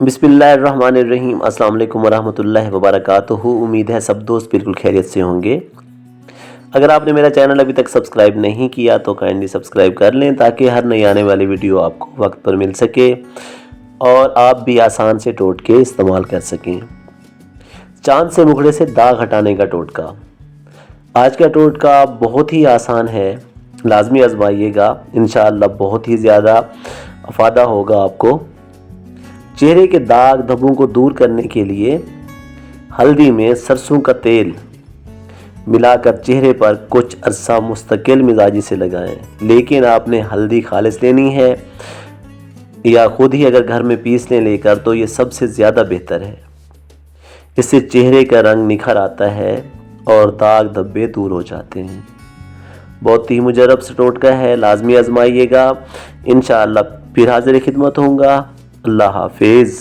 बिस्मिल्लाहिर्रहमानिर्रहीम। अस्सलाम वालेकुम वरहमतुल्लाहि वबरकातुहू। उम्मीद है सब दोस्त बिल्कुल खैरियत से होंगे। अगर आपने मेरा चैनल अभी तक सब्सक्राइब नहीं किया तो काइंडली सब्सक्राइब कर लें ताकि हर नई आने वाली वीडियो आपको वक्त पर मिल सके और आप भी आसान से टोटके इस्तेमाल कर सकें। चांद से मुखड़े से दाग हटाने का टोटका। आज का टोटका बहुत ही आसान है, लाजमी आजमाइएगा, इंशाअल्लाह बहुत ही ज़्यादा फ़ायदा होगा आपको। चेहरे के दाग धब्बों को दूर करने के लिए हल्दी में सरसों का तेल मिलाकर चेहरे पर कुछ अरसा मुस्तकिल मिजाजी से लगाएं, लेकिन आपने हल्दी खालिस लेनी है या खुद ही अगर घर में पीस लें लेकर तो ये सबसे ज़्यादा बेहतर है। इससे चेहरे का रंग निखर आता है और दाग धब्बे दूर हो जाते हैं। बहुत ही मुजरब से टोटका है, लाजमी आजमाइएगा। इंशाअल्लाह फिर हाजिर खिदमत होऊंगा। अल्लाह हाफिज़।